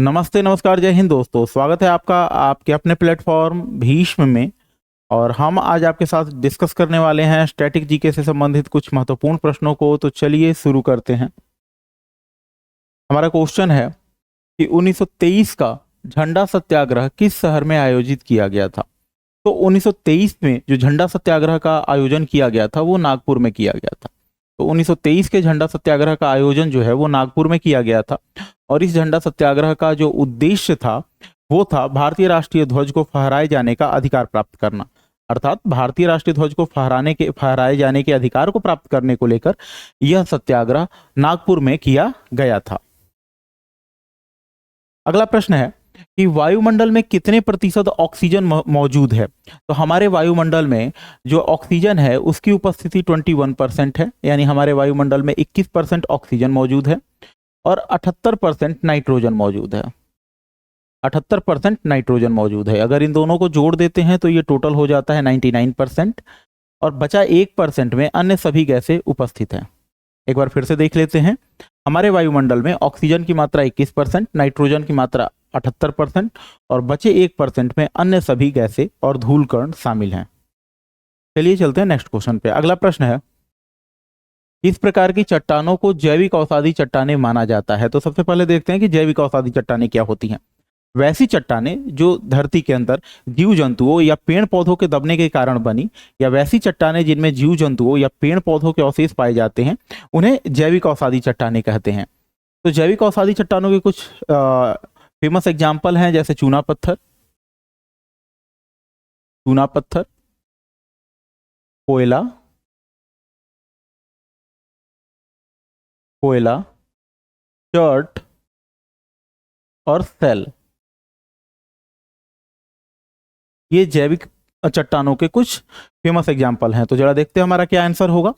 नमस्ते, नमस्कार, जय हिंद दोस्तों। स्वागत है आपका आपके अपने प्लेटफॉर्म भीष्म में। और हम आज आपके साथ डिस्कस करने वाले हैं स्टैटिक जीके से संबंधित कुछ महत्वपूर्ण प्रश्नों को। तो चलिए शुरू करते हैं। हमारा क्वेश्चन है कि 1923 का झंडा सत्याग्रह किस शहर में आयोजित किया गया था। तो 1923 में जो झंडा सत्याग्रह का आयोजन किया गया था वो नागपुर में किया गया था। तो 1923 के झंडा सत्याग्रह का आयोजन जो है वो नागपुर में किया गया था। और इस झंडा सत्याग्रह का जो उद्देश्य था वो था भारतीय राष्ट्रीय ध्वज को फहराए जाने का अधिकार प्राप्त करना। अर्थात भारतीय राष्ट्रीय ध्वज को फहराए जाने के अधिकार को प्राप्त करने को लेकर यह सत्याग्रह नागपुर में किया गया था। अगला प्रश्न है कि वायुमंडल में कितने प्रतिशत ऑक्सीजन मौजूद है। तो हमारे वायुमंडल में जो ऑक्सीजन है उसकी उपस्थिति 21% है, यानी हमारे वायुमंडल में 21% ऑक्सीजन मौजूद है और 78% नाइट्रोजन मौजूद है। 78% नाइट्रोजन मौजूद है। अगर इन दोनों को जोड़ देते हैं तो ये टोटल हो जाता है 99%। और बचा 1% में अन्य सभी गैसें उपस्थित हैं। एक बार फिर से देख लेते हैं। हमारे वायुमंडल में ऑक्सीजन की मात्रा 21%, नाइट्रोजन की मात्रा 78% और बचे 1% में अन्य सभी गैसें और धूलकण शामिल हैं। चलिए चलते हैं नेक्स्ट क्वेश्चन पे। अगला प्रश्न है, इस प्रकार की चट्टानों को जैविक औषधि चट्टानें माना जाता है। तो सबसे पहले देखते हैं कि जैविक औषधि चट्टानें क्या होती हैं। वैसी चट्टानें जो धरती के अंदर जीव जंतुओं या पेड़ पौधों के दबने के कारण बनी, या वैसी चट्टानें जिनमें जीव जंतुओं या पेड़ पौधों के अवशेष पाए जाते हैं, उन्हें जैविक औषधि चट्टानें कहते हैं। तो जैविक औषधि चट्टानों के कुछ फेमस एग्जाम्पल हैं, जैसे चूना पत्थर, कोयला, चर्ट और सेल। ये जैविक चट्टानों के कुछ फेमस एग्जाम्पल हैं। तो जरा देखते हैं हमारा क्या आंसर होगा।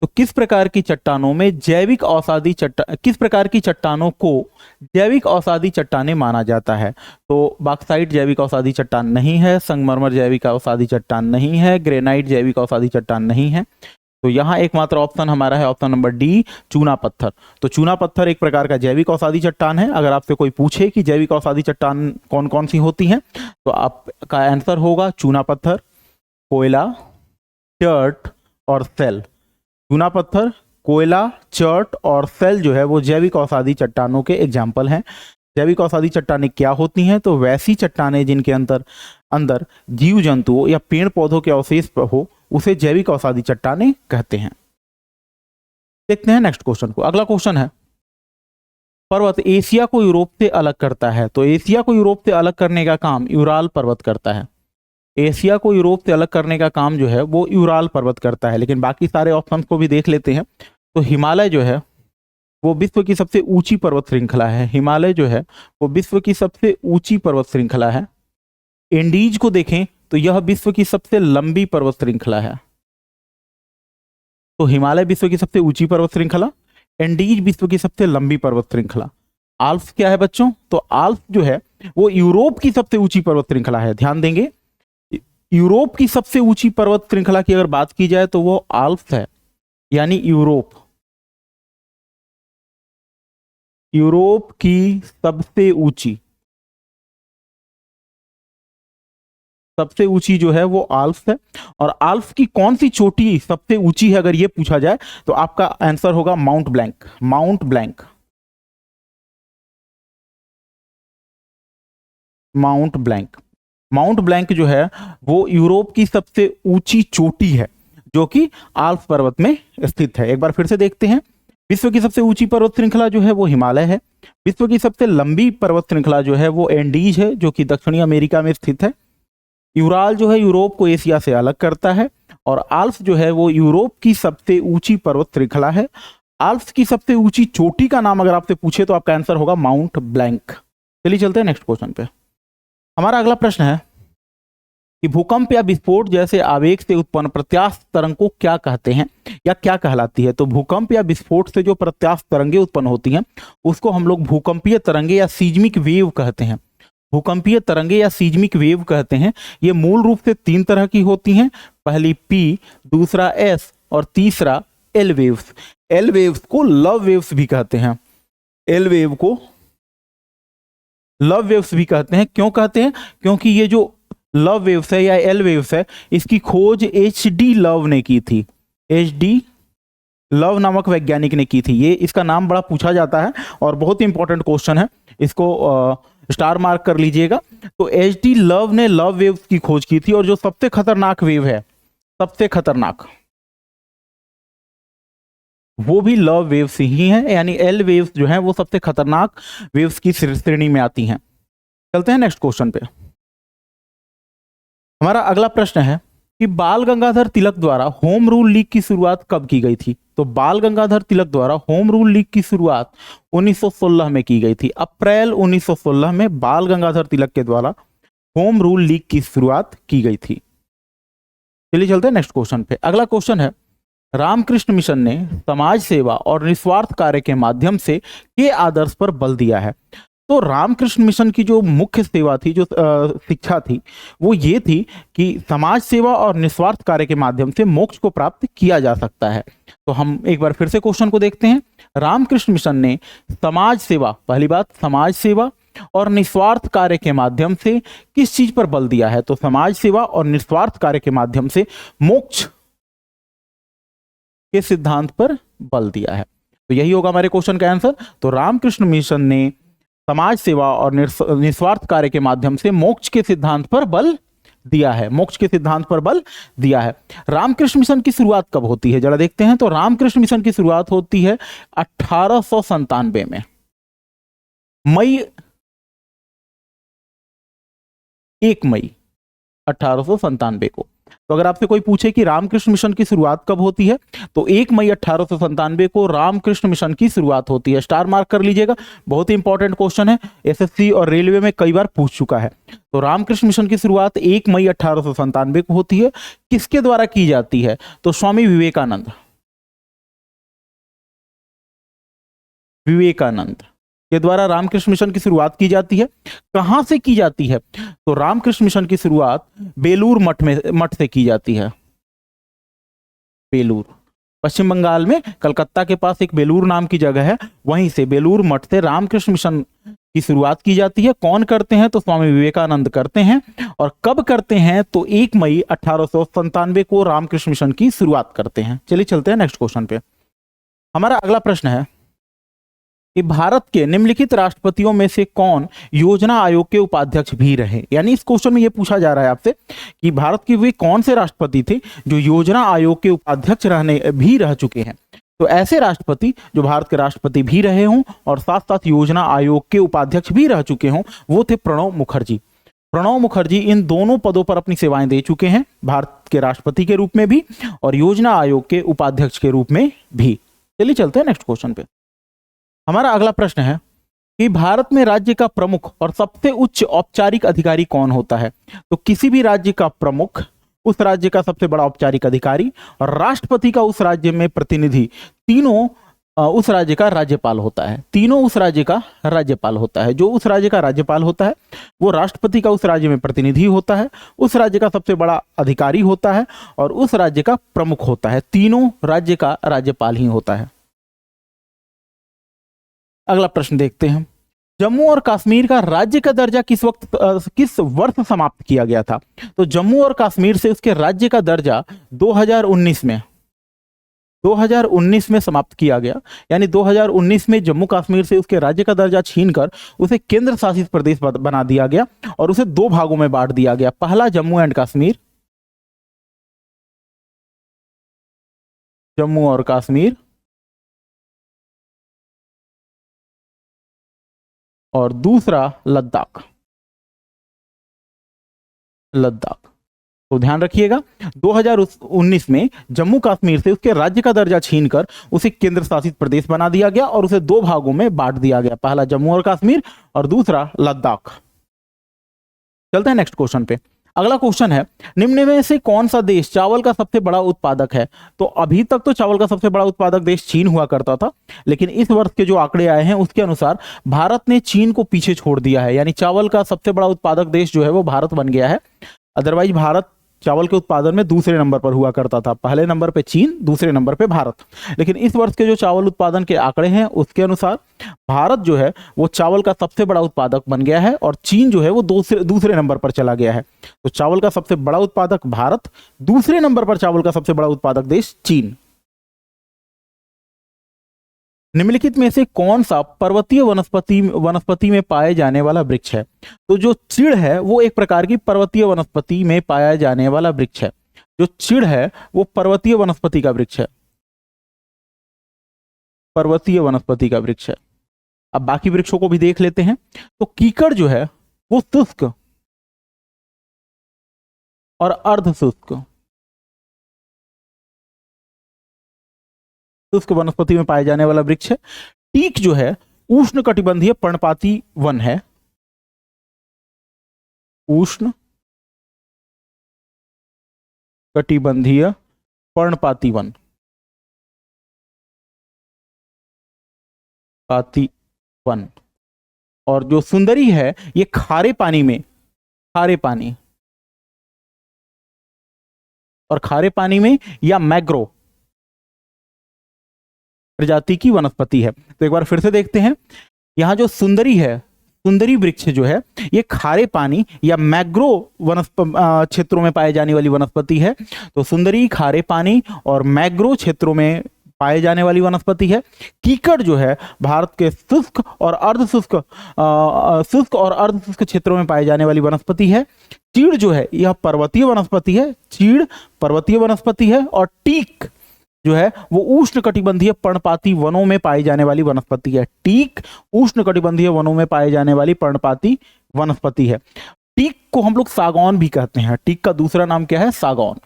तो किस प्रकार की चट्टानों में किस प्रकार की चट्टानों को जैविक औषधि चट्टानें माना जाता है। तो बॉक्साइट जैविक औषधि चट्टान नहीं है, संगमरमर जैविक औषधि चट्टान नहीं है, ग्रेनाइट जैविक औषधि चट्टान नहीं है। तो यहाँ एकमात्र ऑप्शन हमारा है ऑप्शन नंबर डी, चूना पत्थर। तो चूना पत्थर एक प्रकार का जैविक औषधि चट्टान है। अगर आपसे कोई पूछे कि जैविक औषधि चट्टान कौन कौन सी होती हैं, तो आपका आंसर होगा चूना पत्थर, कोयला, चर्ट और सेल। चूना पत्थर, कोयला, चर्ट और सेल जो है वो जैविक औषधि चट्टानों के एग्जाम्पल हैं। जैविक औषधि चट्टानें क्या होती हैं? तो वैसी चट्टानें जिनके अंदर जीव जंतुओं या पेड़ पौधों के अवशेष हो, उसे जैविक औषधि चट्टानें कहते हैं। देखते हैं नेक्स्ट क्वेश्चन को। अगला क्वेश्चन है, पर्वत एशिया को यूरोप से अलग करता है। तो एशिया को यूरोप से अलग करने का काम यूराल पर्वत करता है। एशिया को यूरोप से अलग करने का काम जो है वो यूराल पर्वत करता है। लेकिन बाकी सारे ऑप्शंस को भी देख लेते हैं। तो हिमालय जो है वो विश्व की सबसे ऊंची पर्वत श्रृंखला है। हिमालय जो है वो विश्व की सबसे ऊंची पर्वत श्रृंखला है। एंडीज को देखें तो यह विश्व की सबसे लंबी पर्वत श्रृंखला है। तो हिमालय विश्व की सबसे ऊंची पर्वत श्रृंखला, एंडीज विश्व की सबसे लंबी पर्वत श्रृंखला। आल्प्स क्या है बच्चों? तो आल्प्स जो है वो यूरोप की सबसे ऊंची पर्वत श्रृंखला है। ध्यान देंगे, यूरोप की सबसे ऊंची पर्वत श्रृंखला की अगर बात की जाए तो वो आल्प्स है, यानी यूरोप की सबसे ऊंची जो है वो आल्प्स है। और आल्प्स की कौन सी चोटी सबसे ऊंची है अगर ये पूछा जाए तो आपका आंसर होगा माउंट ब्लैंक। माउंट ब्लैंक जो है वो यूरोप की सबसे ऊंची चोटी है, जो कि आल्प्स पर्वत में स्थित है। एक बार फिर से देखते हैं। विश्व की सबसे ऊंची पर्वत श्रृंखला जो है वो हिमालय है। विश्व की सबसे लंबी पर्वत श्रृंखला जो है वो एंडीज है, जो कि दक्षिणी अमेरिका में स्थित है। यूराल जो है यूरोप को एशिया से अलग करता है। और आल्प्स जो है वो यूरोप की सबसे ऊंची पर्वत श्रृंखला है। आल्प्स की सबसे ऊंची चोटी का नाम अगर आपसे पूछे तो आपका आंसर होगा माउंट ब्लैंक। चलिए चलते हैं नेक्स्ट क्वेश्चन पे। हमारा अगला प्रश्न है कि भूकंप या विस्फोट जैसे आवेग से उत्पन्न प्रत्यास्थ तरंग को क्या कहते हैं या क्या कहलाती है। तो भूकंप या विस्फोट से जो प्रत्यास्थ तरंगें उत्पन्न होती हैं उसको हम लोग भूकंपीय तरंगे या सीज्मिक वेव कहते हैं। भूकंपीय तरंगे या सीज्मिक वेव कहते हैं। ये मूल रूप से 3 तरह की होती हैं। पहली पी, दूसरा एस और तीसरा एल वेव्स। एल वेव्स को लव वेव्स भी कहते हैं। एल वेव को लव वेव्स भी कहते हैं। क्यों कहते हैं? क्योंकि ये जो लव वेव्स है या एल वेव्स है, इसकी खोज HD लव ने की थी। HD लव नामक वैज्ञानिक ने की थी। ये इसका नाम बड़ा पूछा जाता है और बहुत ही इंपॉर्टेंट क्वेश्चन है, इसको स्टार मार्क कर लीजिएगा। तो HD लव ने लव वेव्स की खोज की थी, और जो सबसे खतरनाक वेव है, सबसे खतरनाक, वो भी लव वेव्स ही हैं, यानी एल वेव्स जो हैं वो सबसे खतरनाक वेव्स की श्रेणी में आती हैं। चलते हैं नेक्स्ट क्वेश्चन पे। हमारा अगला प्रश्न है कि बाल गंगाधर तिलक द्वारा होम रूल लीग की शुरुआत कब की गई थी? तो बाल गंगाधर तिलक द्वारा होम रूल लीग की शुरुआत 1916 में की गई थी। अप्रैल 1916 में बाल गंगाधर तिलक के द्वारा होम रूल लीग की शुरुआत की गई थी। चलिए चलते हैं नेक्स्ट क्वेश्चन पे। अगला क्वेश्चन है, रामकृष्ण मिशन ने समाज सेवा और निस्वार्थ कार्य के माध्यम से के आदर्श पर बल दिया है। तो रामकृष्ण मिशन की जो मुख्य सेवा थी, जो शिक्षा थी, वो ये थी कि समाज सेवा और निस्वार्थ कार्य के माध्यम से मोक्ष को प्राप्त किया जा सकता है। तो हम एक बार फिर से क्वेश्चन को देखते हैं। रामकृष्ण मिशन ने समाज सेवा, पहली बात समाज सेवा और निस्वार्थ कार्य के माध्यम से किस चीज पर बल दिया है? तो समाज सेवा और निस्वार्थ कार्य के माध्यम से मोक्ष के सिद्धांत पर बल दिया है। तो यही होगा हमारे क्वेश्चन का आंसर। तो रामकृष्ण मिशन ने समाज सेवा और निस्वार्थ कार्य के माध्यम से मोक्ष के सिद्धांत पर बल दिया है, मोक्ष के सिद्धांत पर बल दिया है। रामकृष्ण मिशन की शुरुआत कब होती है, जरा देखते हैं। तो रामकृष्ण मिशन की शुरुआत होती है 1897 में, मई 1 मई 1897 को। तो अगर आपसे कोई पूछे कि रामकृष्ण मिशन की शुरुआत कब होती है, तो 1 मई 1897 को रामकृष्ण मिशन की शुरुआत होती है। स्टार मार्क कर लीजिएगा, बहुत ही इंपॉर्टेंट क्वेश्चन है, SSC और रेलवे में कई बार पूछ चुका है। तो रामकृष्ण मिशन की शुरुआत 1 मई 1897 को होती है। किसके द्वारा की जाती है? तो स्वामी विवेकानंद के द्वारा रामकृष्ण मिशन की शुरुआत की जाती है। कहां से की जाती है? तो रामकृष्ण मिशन की शुरुआत बेलूर मठ से की जाती है। बेलूर, पश्चिम बंगाल में कलकत्ता के पास एक बेलूर नाम की जगह है, वहीं से बेलूर मठ से रामकृष्ण मिशन की शुरुआत की जाती है। कौन करते हैं? तो स्वामी विवेकानंद करते हैं। और कब करते हैं? तो 1 मई 1897 को रामकृष्ण मिशन की शुरुआत करते हैं। चलिए चलते हैं नेक्स्ट क्वेश्चन पे। हमारा अगला प्रश्न है कि भारत के निम्नलिखित राष्ट्रपतियों में से कौन योजना आयोग के उपाध्यक्ष भी रहे? यानी इस क्वेश्चन में यह पूछा जा रहा है आपसे कि भारत के वे कौन से राष्ट्रपति थे जो योजना आयोग के उपाध्यक्ष रह चुके हैं। तो ऐसे राष्ट्रपति जो भारत के राष्ट्रपति भी रहे हों और साथ साथ योजना आयोग के उपाध्यक्ष भी रह चुके हों, वो थे प्रणब मुखर्जी। प्रणब मुखर्जी इन दोनों पदों पर अपनी सेवाएं दे चुके हैं, भारत के राष्ट्रपति के रूप में भी और योजना आयोग के उपाध्यक्ष के रूप में भी। चलिए चलते हैं नेक्स्ट क्वेश्चन पे। हमारा अगला प्रश्न है कि भारत में राज्य का प्रमुख और सबसे उच्च औपचारिक अधिकारी कौन होता है? तो किसी भी राज्य का प्रमुख, उस राज्य का सबसे बड़ा औपचारिक अधिकारी और राष्ट्रपति का उस राज्य में प्रतिनिधि, तीनों उस राज्य का राज्यपाल होता है। तीनों उस राज्य का राज्यपाल होता है। जो उस राज्य का राज्यपाल होता है वो राष्ट्रपति का उस राज्य में प्रतिनिधि होता है, उस राज्य का सबसे बड़ा अधिकारी होता है और उस राज्य का प्रमुख होता है। तीनों राज्य का राज्यपाल ही होता है। अगला प्रश्न देखते हैं। जम्मू और कश्मीर का राज्य का दर्जा किस वर्ष समाप्त किया गया था? तो जम्मू और कश्मीर से उसके राज्य का दर्जा 2019 में समाप्त किया गया। यानी 2019 में जम्मू कश्मीर से उसके राज्य का दर्जा छीनकर उसे केंद्र शासित प्रदेश बना दिया गया और उसे 2 भागों में बांट दिया गया। पहला जम्मू एंड कश्मीर, जम्मू और कश्मीर, और दूसरा लद्दाख। तो ध्यान रखिएगा, 2019 में जम्मू कश्मीर से उसके राज्य का दर्जा छीनकर उसे केंद्र शासित प्रदेश बना दिया गया और उसे 2 भागों में बांट दिया गया, पहला जम्मू और कश्मीर और दूसरा लद्दाख। चलते हैं नेक्स्ट क्वेश्चन पे। अगला क्वेश्चन है, निम्न में से कौन सा देश चावल का सबसे बड़ा उत्पादक है? तो अभी तक तो चावल का सबसे बड़ा उत्पादक देश चीन हुआ करता था, लेकिन इस वर्ष के जो आंकड़े आए हैं उसके अनुसार भारत ने चीन को पीछे छोड़ दिया है। यानी चावल का सबसे बड़ा उत्पादक देश जो है वो भारत बन गया है। अदरवाइज भारत चावल के उत्पादन में दूसरे नंबर पर हुआ करता था। पहले नंबर पे चीन, दूसरे नंबर पे भारत। लेकिन इस वर्ष के जो चावल उत्पादन के आंकड़े हैं उसके अनुसार भारत जो है वो चावल का सबसे बड़ा उत्पादक बन गया है और चीन जो है वो दूसरे नंबर पर चला गया है। तो चावल का सबसे बड़ा उत्पादक भारत, दूसरे नंबर पर चावल का सबसे बड़ा उत्पादक देश चीन। निम्नलिखित में से कौन सा पर्वतीय वनस्पति में पाए जाने वाला वृक्ष है? तो जो चीड़ है वो एक प्रकार की पर्वतीय वनस्पति में पाया जाने वाला वृक्ष है। जो चीड़ है वो पर्वतीय वनस्पति का वृक्ष है, पर्वतीय वनस्पति का वृक्ष है। अब बाकी वृक्षों को भी देख लेते हैं। तो कीकड़ जो है वो शुष्क और अर्ध शुष्क वनस्पति में पाए जाने वाला वृक्ष है। टीक जो है उष्ण कटिबंधीय पर्णपाती वन है, उष्ण कटिबंधीय पर्णपाती वन, पाती वन। और जो सुंदरी है ये खारे पानी में, खारे पानी और खारे पानी में या मैग्रो प्रजाति की वनस्पति है। तो एक बार फिर से देखते हैं, यहां जो सुंदरी है, सुंदरी वृक्ष जो है ये खारे पानी या मैग्रो क्षेत्रों में पाए जाने वाली वनस्पति है। तो सुंदरी खारे पानी और मैग्रो क्षेत्रों में पाए जाने वाली वनस्पति है। कीकड़ जो है भारत के शुष्क और अर्ध शुष्क क्षेत्रों में पाए जाने वाली वनस्पति है। चीड़ जो है यह पर्वतीय वनस्पति है, चीड़ पर्वतीय वनस्पति है। और टीक जो है वो उष्ण कटिबंधीय पर्णपाती वनों में पाई जाने वाली वनस्पति है। टीक उष्ण कटिबंधीय वनों में पाई जाने वाली पर्णपाती वनस्पति है। टीक को हम लोग सागौन भी कहते हैं। टीक का दूसरा नाम क्या है? सागौन।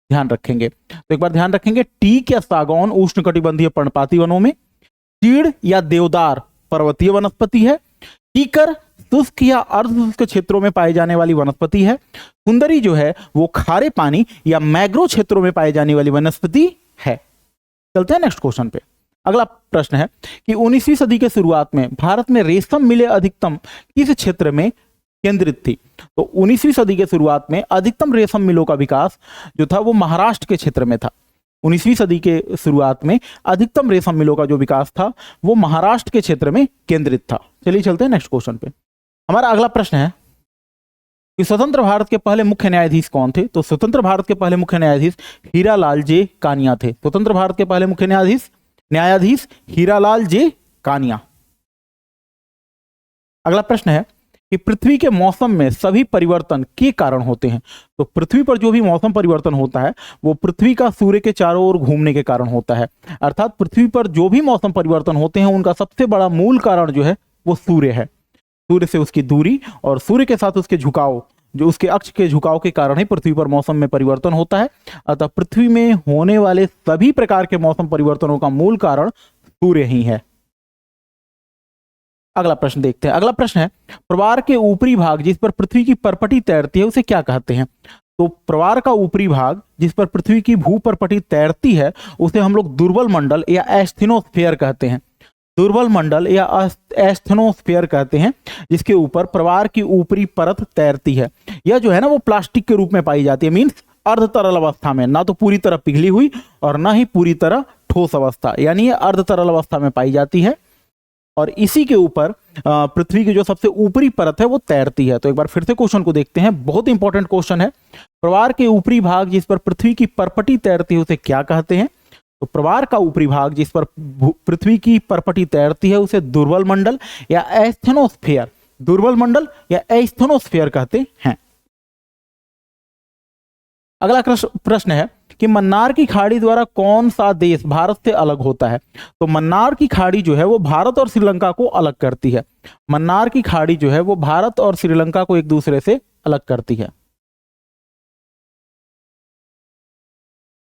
ध्यान रखेंगे, तो एक बार ध्यान रखेंगे, टीक या सागौन उष्ण कटिबंधीय पर्णपाती वनों में, चीड़ या देवदार पर्वतीय वनस्पति है, कीकर शुष्क या अर्धशुष्क क्षेत्रों में पाई जाने वाली वनस्पति है, सुंदरी जो है वो खारे पानी या मैग्रो क्षेत्रों में पाई जाने वाली वनस्पति है। चलते हैं नेक्स्ट क्वेश्चन पे। अगला प्रश्न है कि 19वीं सदी के शुरुआत में भारत में रेशम मिलें अधिकतम किस क्षेत्र में केंद्रित थी? तो 19वीं सदी के शुरुआत में अधिकतम रेशम मिलों का विकास जो था वो महाराष्ट्र के क्षेत्र में था। 19वीं सदी के शुरुआत में अधिकतम रेशम मिलों का जो विकास था वो महाराष्ट्र के क्षेत्र में केंद्रित था। चलिए चलते हैं नेक्स्ट क्वेश्चन पे। हमारा अगला प्रश्न है कि स्वतंत्र भारत के पहले मुख्य न्यायाधीश कौन थे? तो स्वतंत्र भारत के पहले मुख्य न्यायाधीश हीरालाल जे कानिया थे। स्वतंत्र भारत के पहले मुख्य न्यायाधीश हीरालाल जे कानिया। अगला प्रश्न है कि पृथ्वी के मौसम में सभी परिवर्तन के कारण होते हैं। तो पृथ्वी पर जो भी मौसम परिवर्तन होता है वो पृथ्वी का सूर्य के चारों ओर घूमने के कारण होता है। अर्थात पृथ्वी पर जो भी मौसम परिवर्तन होते हैं उनका सबसे बड़ा मूल कारण जो है वो सूर्य है। सूर्य से उसकी दूरी और सूर्य के साथ उसके झुकाव, जो उसके अक्ष के झुकाव के कारण ही पृथ्वी पर मौसम में परिवर्तन होता है। अतः पृथ्वी में होने वाले सभी प्रकार के मौसम परिवर्तनों का मूल कारण सूर्य ही है। अगला प्रश्न देखते हैं। अगला प्रश्न है प्रवार के ऊपरी भाग जिस पर पृथ्वी की परपटी तैरती है उसे क्या कहते हैं? तो प्रवार का ऊपरी भाग जिस पर पृथ्वी की भूपरपटी तैरती है उसे हम लोग दुर्बल मंडल या एस्थेनोस्फीयर कहते हैं। दुर्बल मंडल या एस्थेनोस्फीयर कहते हैं, जिसके ऊपर प्रवार की ऊपरी परत तैरती है। यह जो है ना वो प्लास्टिक के रूप में पाई जाती है, मीन्स अर्ध तरल अवस्था में, ना तो पूरी तरह पिघली हुई और ना ही पूरी तरह ठोस अवस्था, यानी ये अर्ध तरल अवस्था में पाई जाती है। और इसी के ऊपर पृथ्वी की जो सबसे ऊपरी परत है वो तैरती है। तो एक बार फिर से क्वेश्चन को देखते हैं, बहुत इंपॉर्टेंट क्वेश्चन है। प्रवार के ऊपरी भाग जिस पर पृथ्वी की परपटी तैरती है उसे क्या कहते हैं? तो प्रवार का ऊपरी भाग जिस पर पृथ्वी की परपटी तैरती है उसे दुर्बल मंडल या एस्थेनोस्फीयर, दुर्बल मंडल या एस्थेनोस्फीयर कहते हैं। अगला प्रश्न है कि मन्नार की खाड़ी द्वारा कौन सा देश भारत से अलग होता है? तो मन्नार की खाड़ी जो है वो भारत और श्रीलंका को अलग करती है। मन्नार की खाड़ी जो है वो भारत और श्रीलंका को एक दूसरे से अलग करती है।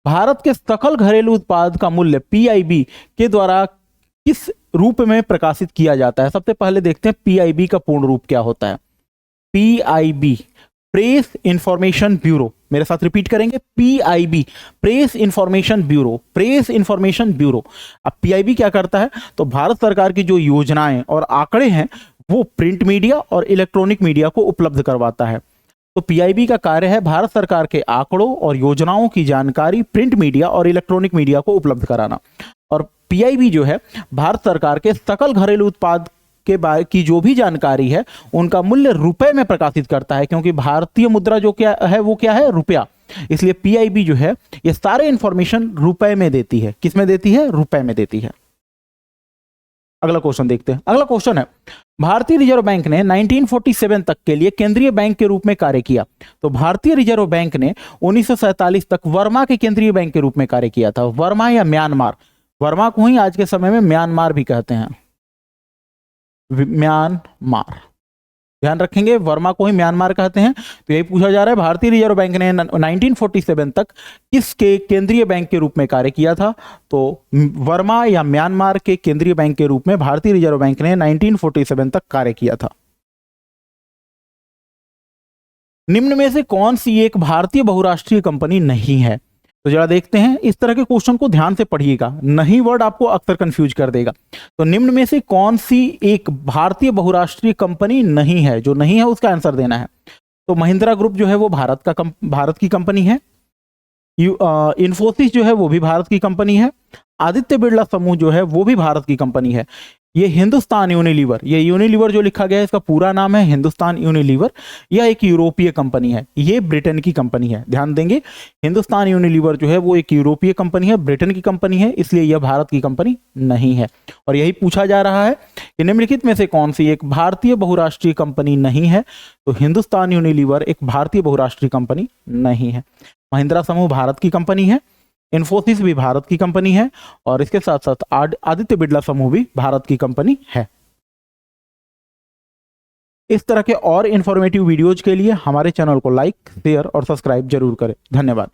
भारत के सकल घरेलू उत्पाद का मूल्य पीआईबी के द्वारा किस रूप में प्रकाशित किया जाता है? सबसे पहले देखते हैं पीआईबी का पूर्ण रूप क्या होता है। पीआईबी प्रेस इंफॉर्मेशन ब्यूरो, मेरे साथ रिपीट करेंगे, PIB press information bureau, press information bureau. अब पीआईबी क्या करता है? तो भारत सरकार की जो योजनाएं और आंकड़े हैं वो प्रिंट मीडिया और इलेक्ट्रॉनिक मीडिया को उपलब्ध करवाता है। तो पीआईबी का कार्य है भारत सरकार के आंकड़ों और योजनाओं की जानकारी प्रिंट मीडिया और इलेक्ट्रॉनिक मीडिया को उपलब्ध कराना। और पीआईबी जो है भारत सरकार के सकल घरेलू उत्पाद के बारे की जो भी जानकारी है उनका मूल्य रुपए में प्रकाशित करता है, क्योंकि भारतीय मुद्रा जो क्या है वो क्या है, रुपया। इसलिए पीआईबी जो है ये सारे इंफॉर्मेशन रुपए में देती है। किस में देती है? रुपए में देती है। अगला क्वेश्चन देखते हैं। अगला क्वेश्चन है, भारतीय रिजर्व बैंक ने 1947 तक के लिए केंद्रीय बैंक के रूप में कार्य किया। तो भारतीय रिजर्व बैंक ने 1947 तक वर्मा के केंद्रीय बैंक के रूप में कार्य किया था। वर्मा या म्यांमार, वर्मा को ही आज के समय में म्यांमार भी कहते हैं, म्यांमार, ध्यान रखेंगे, वर्मा को ही म्यांमार कहते हैं। तो यही पूछा जा रहा है, भारतीय रिजर्व बैंक ने 1947 तक किसके केंद्रीय बैंक के रूप में कार्य किया था? तो वर्मा या म्यांमार के केंद्रीय बैंक के रूप में भारतीय रिजर्व बैंक ने 1947 तक कार्य किया था। निम्न में से कौन सी एक भारतीय बहुराष्ट्रीय कंपनी नहीं है? तो जरा देखते हैं, इस तरह के क्वेश्चन को ध्यान से पढ़िएगा, नहीं वर्ड आपको अक्सर कंफ्यूज कर देगा। तो निम्न में से कौन सी एक भारतीय बहुराष्ट्रीय कंपनी नहीं है? जो नहीं है उसका आंसर देना है। तो महिंद्रा ग्रुप जो है वो भारत की कंपनी है। इन्फोसिस जो है वो भी भारत की कंपनी है। आदित्य बिरला समूह जो है वो भी भारत की कंपनी है। ये हिंदुस्तान यूनिलीवर, ये यूनिलीवर जो लिखा गया है इसका पूरा नाम है हिंदुस्तान यूनिलीवर। यह एक यूरोपीय कंपनी है, ये ब्रिटेन की कंपनी है। ध्यान देंगे, हिंदुस्तान यूनिलीवर जो है वो एक यूरोपीय कंपनी है, ब्रिटेन की कंपनी है, इसलिए यह भारत की कंपनी नहीं है। और यही पूछा जा रहा है कि निम्नलिखित में से कौन सी एक भारतीय बहुराष्ट्रीय कंपनी नहीं है? तो हिंदुस्तान यूनिलीवर एक भारतीय बहुराष्ट्रीय कंपनी नहीं है। महिंद्रा समूह भारत की कंपनी है, इन्फोसिस भी भारत की कंपनी है, और इसके साथ साथ आदित्य बिरला समूह भी भारत की कंपनी है। इस तरह के और इंफॉर्मेटिव वीडियोज के लिए हमारे चैनल को लाइक, शेयर और सब्सक्राइब जरूर करें। धन्यवाद।